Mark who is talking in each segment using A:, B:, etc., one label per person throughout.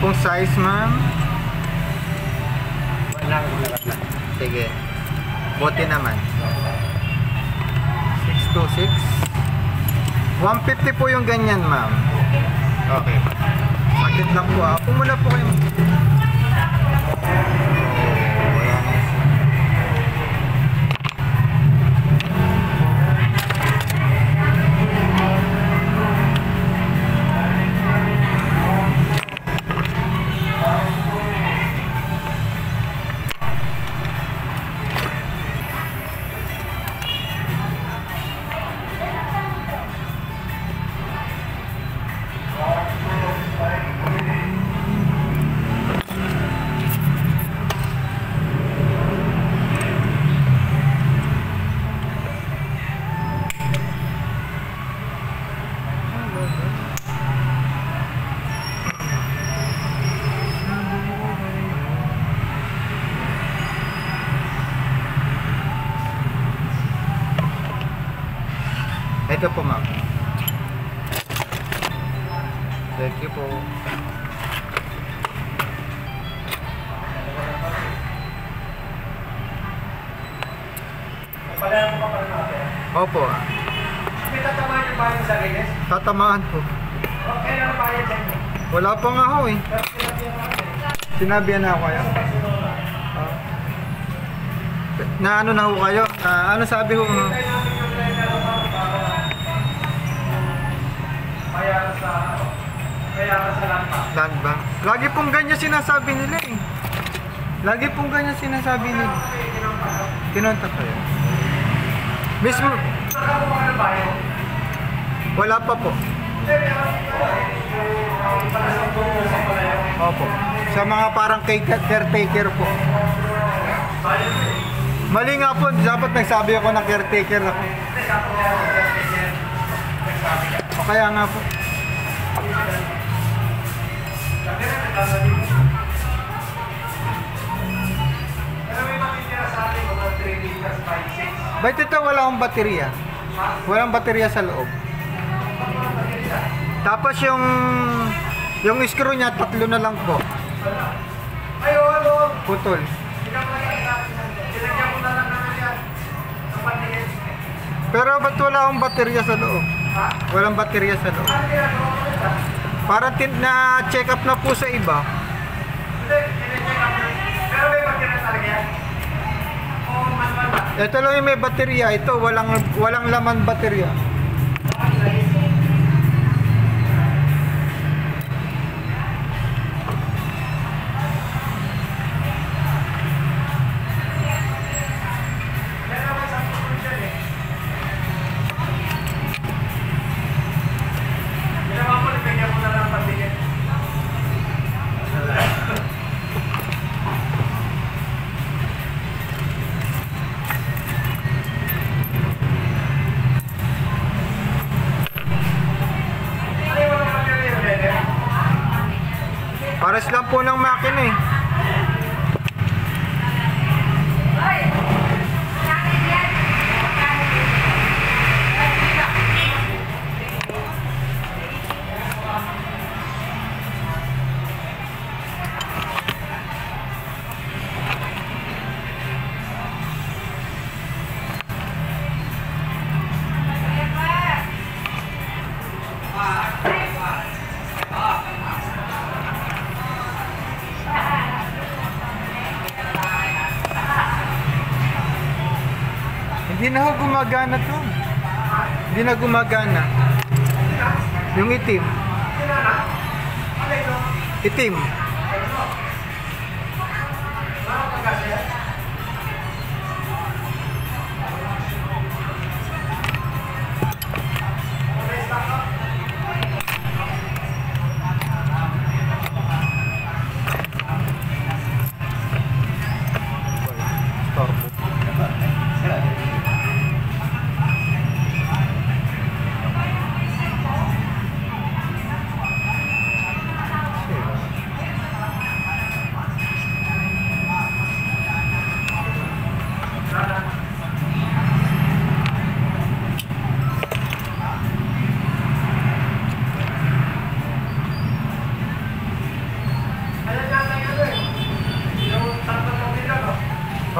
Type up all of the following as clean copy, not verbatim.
A: pong size, ma'am?
B: Wala.
A: Sige. Bote naman. 626. 150 po yung ganyan, ma'am. Okay. Sakit lang po. Ako muna po kayo. Ito po, ma'am. Thank you po. Opo.
B: May tatamaan yung bayan sa Reyes?
A: Tatamaan po.
B: Okay lang bayan sa inyo.
A: Wala pa nga ho eh. Sinabihan na ako kayo. Na ano na ho kayo? Ano sabi ho?
B: Kaya sa
A: Land Bank. Lagi pong ganyan sinasabi nila eh. Lagi pong ganyan sinasabi nila. Kinontak kayo. Mismo. Wala pa po. Opo. Sa mga parang caretaker po. Mali nga po. Dapat nagsabi ako na caretaker ako. O kaya nga po. Ba't ito wala akong baterya? Walang baterya sa loob. Tapos yung screw niya, 3 na lang po. Putol. Pero ba't wala akong baterya sa loob? Walang baterya sa loob. Para na-check up na po sa iba. Ito lang yung may baterya. Ito, walang laman baterya. Pares lang po ng makina eh. Hindi na ho gumagana to. Hindi na gumagana. Yung itim. Itim.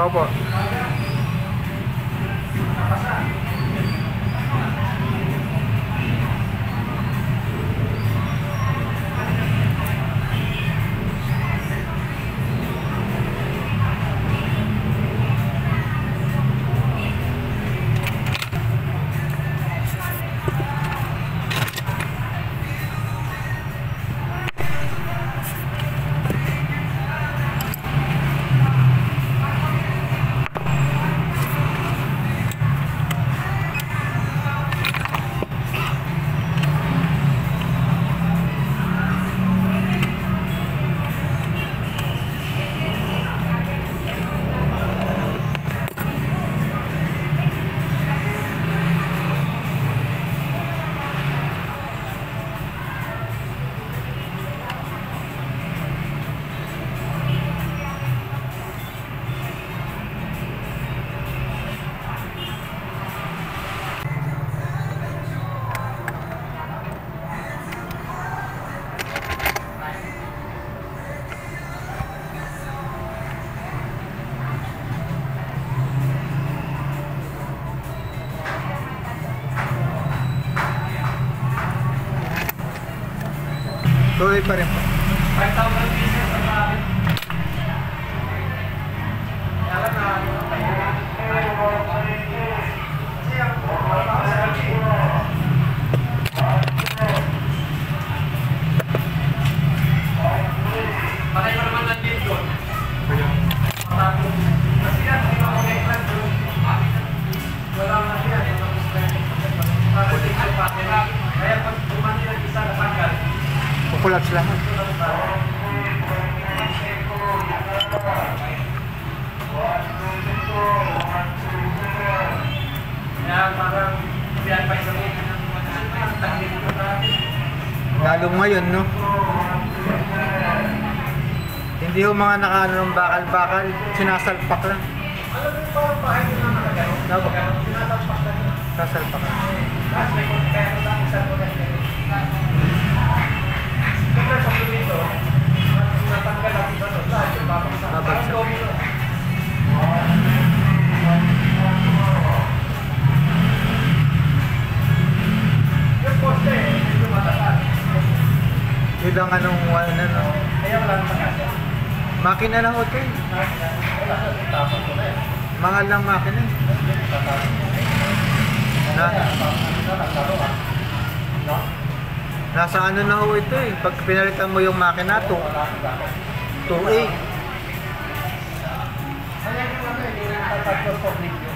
A: Opo. Tuloy pa rin po.
B: 5,000 pieces ang namin. Kaya na, kasi ang patay pa naman ng lead doon. Kasi yan, hindi ako may plan doon. Wala na siya. Kaya pag kumandi ng isa na tanggal,
A: Kukulaps lahat.
B: kaya parang biyan pa isang taklit ko na.
A: Lalo ngayon, no? Hindi ho mga nakaano ng bakal-bakal, sinasalpak lang.
B: Alam mo yung parang bahay ko na nakagano?
A: Opo.
B: Sinatampak na yun.
A: Sasalpak lang.
B: Tapos may kaya ko lang isang ulit. Siyempre sa dito, natanggal ang iba doon. Lahat yung babagsak. Parang domino. Yung poste, medyo matatas.
A: Yun ang anong wala na, no?
B: Kaya wala nang makasya.
A: Makina ng hotel.
B: Wala na, tapos ko na yan.
A: Mahal lang makina. Na,
B: No?
A: nasa ano na ho ito eh. Pag pinalitan mo yung makina, 2.8.
B: Kaya yung ano, hindi na nakatagpor po video.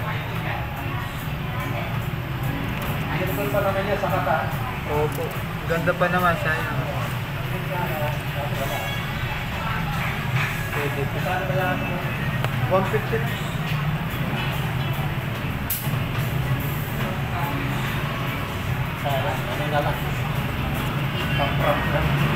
B: Ginugol pa naman niya sa kata.
A: Opo. Ganda pa naman siya. Pwede po.
B: Saan ba lang?
A: 150 na.
B: Sana, ano na lang. Pang-prop lang.